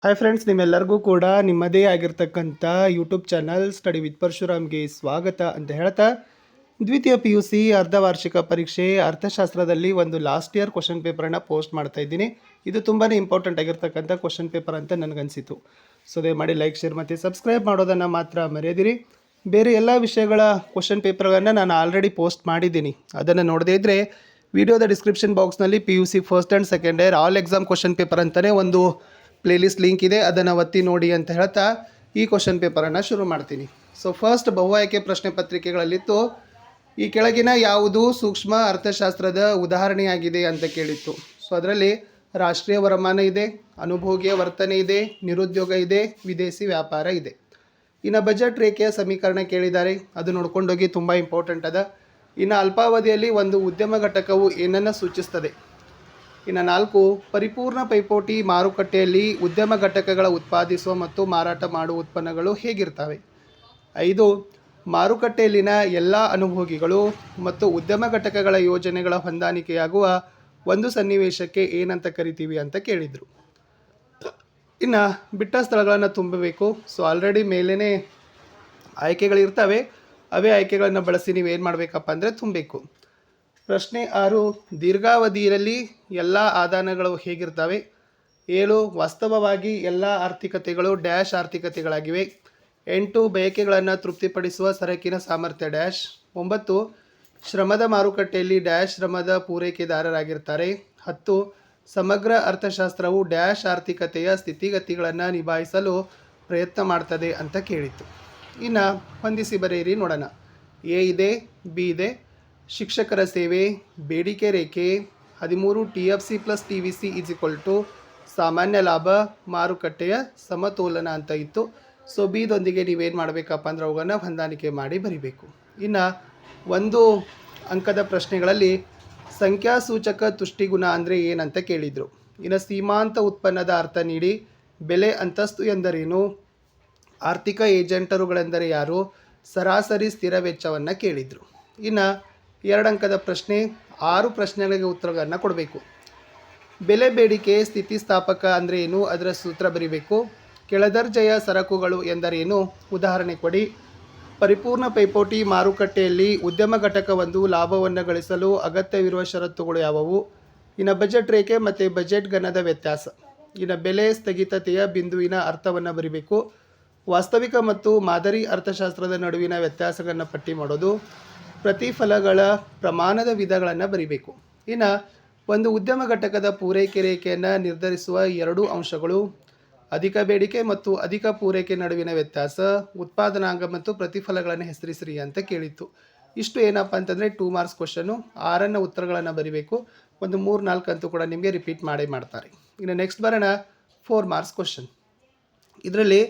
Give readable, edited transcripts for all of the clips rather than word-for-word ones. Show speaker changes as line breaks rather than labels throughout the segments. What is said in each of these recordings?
Hi friends, ನಿಮ್ಮೆಲ್ಲರಿಗೂ ಕೂಡ ನಿಮ್ಮದೇ ಆಗಿರ್ತಕ್ಕಂಥ ಯೂಟ್ಯೂಬ್ ಚಾನಲ್ ಸ್ಟಡಿ ವಿತ್ ಪರಶುರಾಮ್ಗೆ ಸ್ವಾಗತ ಅಂತ ಹೇಳ್ತಾ, ದ್ವಿತೀಯ PUC ಅರ್ಧ ವಾರ್ಷಿಕ ಪರೀಕ್ಷೆ ಅರ್ಥಶಾಸ್ತ್ರದಲ್ಲಿ ಒಂದು ಲಾಸ್ಟ್ ಇಯರ್ ಕ್ವಶನ್ ಪೇಪರನ್ನು ಪೋಸ್ಟ್ ಮಾಡ್ತಾ ಇದ್ದೀನಿ. ಇದು ತುಂಬಾ ಇಂಪಾರ್ಟೆಂಟ್ ಆಗಿರ್ತಕ್ಕಂಥ ಕ್ವಶನ್ ಪೇಪರ್ ಅಂತ ನನಗನ್ಸಿತು. ಸೊ ದಯಮಾಡಿ ಲೈಕ್, ಶೇರ್ ಮತ್ತು ಸಬ್ಸ್ಕ್ರೈಬ್ ಮಾಡೋದನ್ನು ಮಾತ್ರ ಮರೆಯದಿರಿ. ಬೇರೆ ಎಲ್ಲ ವಿಷಯಗಳ ಕ್ವಶನ್ ಪೇಪರ್ಗಳನ್ನು ನಾನು ಆಲ್ರೆಡಿ ಪೋಸ್ಟ್ ಮಾಡಿದ್ದೀನಿ. ಅದನ್ನು ನೋಡದೇ ಇದ್ದರೆ ವಿಡಿಯೋದ ಡಿಸ್ಕ್ರಿಪ್ಷನ್ ಬಾಕ್ಸ್ನಲ್ಲಿ PUC first and second year all exam question paper ಅಂತಲೇ ಒಂದು ಪ್ಲೇಲಿಸ್ಟ್ ಲಿಂಕ್ ಇದೆ, ಅದನ್ನು ಒತ್ತಿ ನೋಡಿ ಅಂತ ಹೇಳ್ತಾ ಈ ಕ್ವಶನ್ ಪೇಪರನ್ನು ಶುರು ಮಾಡ್ತೀನಿ. ಸೊ ಫಸ್ಟ್ ಬಹು ಆಯ್ಕೆ ಪ್ರಶ್ನೆ ಪತ್ರಿಕೆಗಳಲ್ಲಿತ್ತು, ಈ ಕೆಳಗಿನ ಯಾವುದು ಸೂಕ್ಷ್ಮ ಅರ್ಥಶಾಸ್ತ್ರದ ಉದಾಹರಣೆಯಾಗಿದೆ ಅಂತ ಕೇಳಿತ್ತು. ಸೊ ಅದರಲ್ಲಿ ರಾಷ್ಟ್ರೀಯ ವರಮಾನ ಇದೆ, ಅನುಭೋಗಿಯ ವರ್ತನೆ ಇದೆ, ನಿರುದ್ಯೋಗ ಇದೆ, ವಿದೇಶಿ ವ್ಯಾಪಾರ ಇದೆ. ಇನ್ನು ಬಜೆಟ್ ರೇಖೆಯ ಸಮೀಕರಣ ಕೇಳಿದ್ದಾರೆ, ಅದು ನೋಡ್ಕೊಂಡೋಗಿ ತುಂಬ ಇಂಪಾರ್ಟೆಂಟ್ ಅದ. ಇನ್ನು ಅಲ್ಪಾವಧಿಯಲ್ಲಿ ಒಂದು ಉದ್ಯಮ ಘಟಕವು ಏನನ್ನು ಸೂಚಿಸ್ತದೆ. ಇನ್ನು 4 ಪರಿಪೂರ್ಣ ಪೈಪೋಟಿ ಮಾರುಕಟ್ಟೆಯಲ್ಲಿ ಉದ್ಯಮ ಘಟಕಗಳ ಉತ್ಪಾದಿಸುವ ಮತ್ತು ಮಾರಾಟ ಮಾಡುವ ಉತ್ಪನ್ನಗಳು ಹೇಗಿರ್ತವೆ. 5 ಮಾರುಕಟ್ಟೆಯಲ್ಲಿನ ಎಲ್ಲ ಅನುಭೋಗಿಗಳು ಮತ್ತು ಉದ್ಯಮ ಘಟಕಗಳ ಯೋಜನೆಗಳ ಹೊಂದಾಣಿಕೆಯಾಗುವ ಒಂದು ಸನ್ನಿವೇಶಕ್ಕೆ ಏನಂತ ಕರಿತೀವಿ ಅಂತ ಕೇಳಿದರು. ಇನ್ನು ಬಿಟ್ಟ ಸ್ಥಳಗಳನ್ನು ತುಂಬಬೇಕು. ಸೊ ಆಲ್ರೆಡಿ ಮೇಲೇ ಆಯ್ಕೆಗಳಿರ್ತವೆ, ಅವೇ ಆಯ್ಕೆಗಳನ್ನು ಬಳಸಿ ನೀವೇನು ಮಾಡಬೇಕಪ್ಪ ಅಂದರೆ ತುಂಬಬೇಕು. ಪ್ರಶ್ನೆ 6 ದೀರ್ಘಾವಧಿಯಲ್ಲಿ ಎಲ್ಲ ಆದಾನಗಳು ಹೇಗಿರ್ತವೆ. 7 ವಾಸ್ತವವಾಗಿ ಎಲ್ಲ ಆರ್ಥಿಕತೆಗಳು ಡ್ಯಾಶ್ ಆರ್ಥಿಕತೆಗಳಾಗಿವೆ. 8 ಬಯಕೆಗಳನ್ನು ತೃಪ್ತಿಪಡಿಸುವ ಸರಕಿನ ಸಾಮರ್ಥ್ಯ ಡ್ಯಾಶ್. 9 ಶ್ರಮದ ಮಾರುಕಟ್ಟೆಯಲ್ಲಿ ಡ್ಯಾಶ್ ಶ್ರಮದ ಪೂರೈಕೆದಾರರಾಗಿರ್ತಾರೆ. 10 ಸಮಗ್ರ ಅರ್ಥಶಾಸ್ತ್ರವು ಡ್ಯಾಶ್ ಆರ್ಥಿಕತೆಯ ಸ್ಥಿತಿಗತಿಗಳನ್ನು ನಿಭಾಯಿಸಲು ಪ್ರಯತ್ನ ಮಾಡ್ತದೆ ಅಂತ ಕೇಳಿತ್ತು. ಇನ್ನು ಹೊಂದಿಸಿ ಬರೆಯಿರಿ ನೋಡೋಣ. ಎ ಇದೆ, ಬಿ ಇದೆ. ಶಿಕ್ಷಕರ ಸೇವೆ, ಬೇಡಿಕೆ ರೇಖೆ, 13 TFC + TVC = ಸಾಮಾನ್ಯ ಲಾಭ, ಮಾರುಕಟ್ಟೆಯ ಸಮತೋಲನ ಅಂತ ಇತ್ತು. ಸೊ ಬಿದೊಂದಿಗೆ ನೀವೇನು ಮಾಡಬೇಕಪ್ಪ ಅಂದ್ರೆ ಅವುಗಳನ್ನು ಹೊಂದಾಣಿಕೆ ಮಾಡಿ ಬರಿಬೇಕು. ಇನ್ನು 1 ಅಂಕದ ಪ್ರಶ್ನೆಗಳಲ್ಲಿ ಸಂಖ್ಯಾಸೂಚಕ ತುಷ್ಟಿಗುಣ ಅಂದರೆ ಏನಂತ ಕೇಳಿದರು. ಇನ್ನು ಸೀಮಾಂತ ಉತ್ಪನ್ನದ ಅರ್ಥ ನೀಡಿ, ಬೆಲೆ ಅಂತಸ್ತು ಎಂದರೇನು, ಆರ್ಥಿಕ ಏಜೆಂಟರುಗಳೆಂದರೆ ಯಾರು, ಸರಾಸರಿ ಸ್ಥಿರ ವೆಚ್ಚವನ್ನು ಕೇಳಿದರು. ಇನ್ನು 2 ಅಂಕದ ಪ್ರಶ್ನೆ 6 ಪ್ರಶ್ನೆಗಳಿಗೆ ಉತ್ತರಗಳನ್ನು ಕೊಡಬೇಕು. ಬೆಲೆ ಬೇಡಿಕೆ ಸ್ಥಿತಿಸ್ಥಾಪಕ ಅಂದರೆ ಏನು, ಅದರ ಸೂತ್ರ ಬರೀಬೇಕು. ಕೆಳದರ್ಜೆಯ ಸರಕುಗಳು ಎಂದರೇನು, ಉದಾಹರಣೆ ಕೊಡಿ. ಪರಿಪೂರ್ಣ ಪೈಪೋಟಿ ಮಾರುಕಟ್ಟೆಯಲ್ಲಿ ಉದ್ಯಮ ಘಟಕವೊಂದು ಲಾಭವನ್ನು ಗಳಿಸಲು ಅಗತ್ಯವಿರುವ ಷರತ್ತುಗಳು ಯಾವುವು. ಇನ್ನು ಬಜೆಟ್ ರೇಖೆ ಮತ್ತು ಬಜೆಟ್ ಘನದ ವ್ಯತ್ಯಾಸ. ಇನ್ನು ಬೆಲೆ ಸ್ಥಗಿತತೆಯ ಬಿಂದುವಿನ ಅರ್ಥವನ್ನು ಬರೀಬೇಕು. ವಾಸ್ತವಿಕ ಮತ್ತು ಮಾದರಿ ಅರ್ಥಶಾಸ್ತ್ರದ ನಡುವಿನ ವ್ಯತ್ಯಾಸಗಳನ್ನು ಪಟ್ಟಿ ಮಾಡೋದು. ಪ್ರತಿಫಲಗಳ ಪ್ರಮಾಣದ ವಿಧಗಳನ್ನು ಬರೀಬೇಕು. ಇನ್ನು ಒಂದು ಉದ್ಯಮ ಘಟಕದ ಪೂರೈಕೆ ರೇಖೆಯನ್ನು ನಿರ್ಧರಿಸುವ 2 ಅಂಶಗಳು, ಅಧಿಕ ಬೇಡಿಕೆ ಮತ್ತು ಅಧಿಕ ಪೂರೈಕೆ ನಡುವಿನ ವ್ಯತ್ಯಾಸ, ಉತ್ಪಾದನಾಂಗ ಮತ್ತು ಪ್ರತಿಫಲಗಳನ್ನು ಹೆಸರಿಸಿರಿ ಅಂತ ಕೇಳಿತ್ತು. ಇಷ್ಟು ಏನಪ್ಪ ಅಂತಂದರೆ 2 ಮಾರ್ಕ್ಸ್ ಕ್ವಶನ್ನು. 6 ಉತ್ತರಗಳನ್ನು ಬರೀಬೇಕು. ಒಂದು 3-4 ಅಂತೂ ಕೂಡ ನಿಮಗೆ ರಿಪೀಟ್ ಮಾಡೇ ಮಾಡ್ತಾರೆ. ಇನ್ನು ನೆಕ್ಸ್ಟ್ ಬರೋಣ 4 ಮಾರ್ಕ್ಸ್ ಕ್ವಶನ್. ಇದರಲ್ಲಿ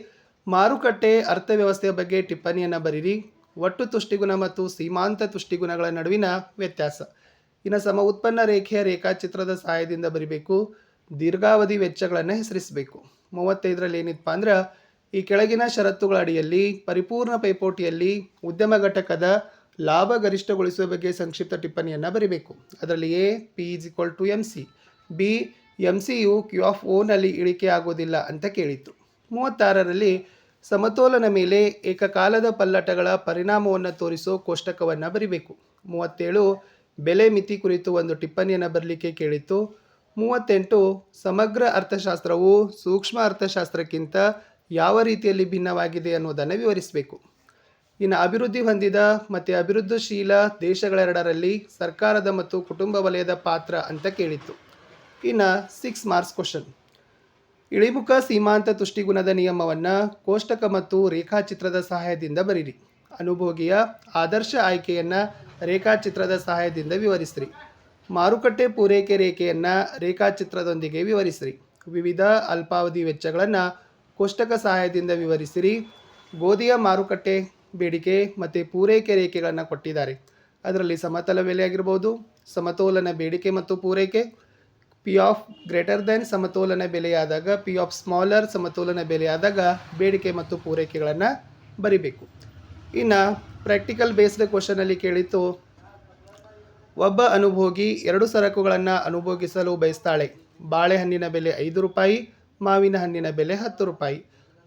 ಮಾರುಕಟ್ಟೆ ಅರ್ಥವ್ಯವಸ್ಥೆಯ ಬಗ್ಗೆ ಟಿಪ್ಪಣಿಯನ್ನು ಬರೀರಿ. ಒಟ್ಟು ತುಷ್ಟಿಗುಣ ಮತ್ತು ಸೀಮಾಂತ ತುಷ್ಟಿಗುಣಗಳ ನಡುವಿನ ವ್ಯತ್ಯಾಸ. ಇನ್ನು ಸಮ ಉತ್ಪನ್ನ ರೇಖೆಯ ರೇಖಾಚಿತ್ರದ ಸಹಾಯದಿಂದ ಬರೀಬೇಕು. ದೀರ್ಘಾವಧಿ ವೆಚ್ಚಗಳನ್ನು ಹೆಸರಿಸಬೇಕು. 35ರಲ್ಲಿ ಏನಿತ್ತಪ್ಪ ಅಂದ್ರೆ, ಈ ಕೆಳಗಿನ ಷರತ್ತುಗಳ ಅಡಿಯಲ್ಲಿ ಪರಿಪೂರ್ಣ ಪೈಪೋಟಿಯಲ್ಲಿ ಉದ್ಯಮ ಘಟಕದ ಲಾಭ ಗರಿಷ್ಠಗೊಳಿಸುವ ಬಗ್ಗೆ ಸಂಕ್ಷಿಪ್ತ ಟಿಪ್ಪಣಿಯನ್ನು ಬರೀಬೇಕು. ಅದರಲ್ಲಿ ಎ P = MC, ಬಿ MCಯು Q(O)ನಲ್ಲಿ ಇಳಿಕೆ ಆಗೋದಿಲ್ಲ ಅಂತ ಕೇಳಿತ್ತು. 36ರಲ್ಲಿ ಸಮತೋಲನ ಮೇಲೆ ಏಕಕಾಲದ ಪಲ್ಲಟಗಳ ಪರಿಣಾಮವನ್ನು ತೋರಿಸೋ ಕೋಷ್ಟಕವನ್ನು ಬರೀಬೇಕು. 37 ಬೆಲೆ ಮಿತಿ ಕುರಿತು ಒಂದು ಟಿಪ್ಪಣಿಯನ್ನು ಬರಲಿಕ್ಕೆ ಕೇಳಿತ್ತು. 38 ಸಮಗ್ರ ಅರ್ಥಶಾಸ್ತ್ರವು ಸೂಕ್ಷ್ಮ ಅರ್ಥಶಾಸ್ತ್ರಕ್ಕಿಂತ ಯಾವ ರೀತಿಯಲ್ಲಿ ಭಿನ್ನವಾಗಿದೆ ಅನ್ನೋದನ್ನು ವಿವರಿಸಬೇಕು. ಇನ್ನು ಅಭಿವೃದ್ಧಿ ಹೊಂದಿದ ಮತ್ತು ಅಭಿವೃದ್ಧಿಶೀಲ ದೇಶಗಳೆರಡರಲ್ಲಿ ಸರ್ಕಾರದ ಮತ್ತು ಕುಟುಂಬ ವಲಯದ ಪಾತ್ರ ಅಂತ ಕೇಳಿತ್ತು. ಇನ್ನು 6 ಮಾರ್ಕ್ಸ್ ಕ್ವಶನ್. ಇಳಿಮುಖ ಸೀಮಾಂತ ತುಷ್ಟಿಗುಣದ ನಿಯಮವನ್ನು ಕೋಷ್ಟಕ ಮತ್ತು ರೇಖಾಚಿತ್ರದ ಸಹಾಯದಿಂದ ಬರೀರಿ. ಅನುಭೋಗಿಯ ಆದರ್ಶ ಆಯ್ಕೆಯನ್ನು ರೇಖಾಚಿತ್ರದ ಸಹಾಯದಿಂದ ವಿವರಿಸಿರಿ. ಮಾರುಕಟ್ಟೆ ಪೂರೈಕೆ ರೇಖೆಯನ್ನು ರೇಖಾಚಿತ್ರದೊಂದಿಗೆ ವಿವರಿಸಿರಿ. ವಿವಿಧ ಅಲ್ಪಾವಧಿ ವೆಚ್ಚಗಳನ್ನು ಕೋಷ್ಟಕ ಸಹಾಯದಿಂದ ವಿವರಿಸಿರಿ. ಗೋಧಿಯ ಮಾರುಕಟ್ಟೆ ಬೇಡಿಕೆ ಮತ್ತು ಪೂರೈಕೆ ರೇಖೆಗಳನ್ನು ಕೊಟ್ಟಿದ್ದಾರೆ. ಅದರಲ್ಲಿ ಸಮತಲ ಬೆಲೆ ಆಗಿರ್ಬೋದು, ಸಮತೋಲನ ಬೇಡಿಕೆ ಮತ್ತು ಪೂರೈಕೆ, P(greater than) ಸಮತೋಲನ ಬೆಲೆಯಾದಾಗ, P(smaller) ಸಮತೋಲನ ಬೆಲೆಯಾದಾಗ ಬೇಡಿಕೆ ಮತ್ತು ಪೂರೈಕೆಗಳನ್ನು ಬರಿಬೇಕು. ಇನ್ನು ಪ್ರಾಕ್ಟಿಕಲ್ ಬೇಸ್ಡ್ ಕ್ವಶನಲ್ಲಿ ಕೇಳಿತ್ತು, ಒಬ್ಬ ಅನುಭೋಗಿ 2 ಸರಕುಗಳನ್ನು ಅನುಭೋಗಿಸಲು ಬಯಸ್ತಾಳೆ. ಬಾಳೆಹಣ್ಣಿನ ಬೆಲೆ 5 ರೂಪಾಯಿ ಮಾವಿನ ಹಣ್ಣಿನ ಬೆಲೆ 10 ರೂಪಾಯಿ.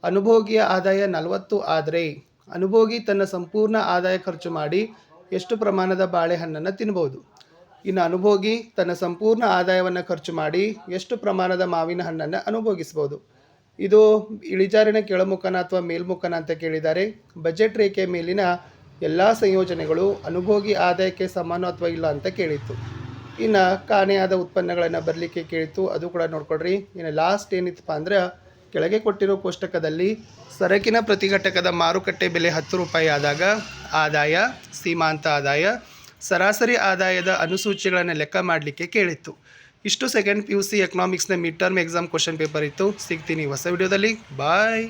ಅನುಭೋಗಿಯ ಆದಾಯ 40 ಆದರೆ ಅನುಭೋಗಿ ತನ್ನ ಸಂಪೂರ್ಣ ಆದಾಯ ಖರ್ಚು ಮಾಡಿ ಎಷ್ಟು ಪ್ರಮಾಣದ ಬಾಳೆಹಣ್ಣನ್ನು ತಿನ್ಬೋದು? ಇನ್ನು ಅನುಭೋಗಿ ತನ್ನ ಸಂಪೂರ್ಣ ಆದಾಯವನ್ನು ಖರ್ಚು ಮಾಡಿ ಎಷ್ಟು ಪ್ರಮಾಣದ ಮಾವಿನ ಹಣ್ಣನ್ನು ಅನುಭೋಗಿಸ್ಬೋದು? ಇದು ಇಳಿಜಾರಿನ ಕೆಳಮುಖನ ಅಥವಾ ಮೇಲ್ಮುಖನ ಅಂತ ಕೇಳಿದ್ದಾರೆ. ಬಜೆಟ್ ರೇಖೆಯ ಮೇಲಿನ ಎಲ್ಲ ಸಂಯೋಜನೆಗಳು ಅನುಭೋಗಿ ಆದಾಯಕ್ಕೆ ಸಮಾನ ಅಥವಾ ಇಲ್ಲ ಅಂತ ಕೇಳಿತ್ತು. ಇನ್ನು ಕಾಣೆಯಾದ ಉತ್ಪನ್ನಗಳನ್ನು ಬರಲಿಕ್ಕೆ ಕೇಳಿತ್ತು, ಅದು ಕೂಡ ನೋಡ್ಕೊಡ್ರಿ. ಇನ್ನು ಲಾಸ್ಟ್ ಏನಿತ್ತಪ್ಪ ಅಂದ್ರೆ ಕೆಳಗೆ ಕೊಟ್ಟಿರೋ ಕೋಷ್ಟಕದಲ್ಲಿ ಸರಕಿನ ಪ್ರತಿಘಟಕದ ಮಾರುಕಟ್ಟೆ ಬೆಲೆ 10 ರೂಪಾಯಿ ಆದಾಗ ಆದಾಯ, ಸೀಮಾಂತ ಆದಾಯ, ಸರಾಸರಿ ಆದಾಯದ ಅನುಸೂಚಿಗಳನ್ನು ಲೆಕ್ಕ ಮಾಡಲಿಕ್ಕೆ ಕೇಳಿತ್ತು. ಇಷ್ಟು ಸೆಕೆಂಡ್ PUC ಎಕನಾಮಿಕ್ಸ್ನ mid term exam question paper ಇತ್ತು. ಸಿಗ್ತೀನಿ ಹೊಸ ವಿಡಿಯೋದಲ್ಲಿ. ಬಾಯ್.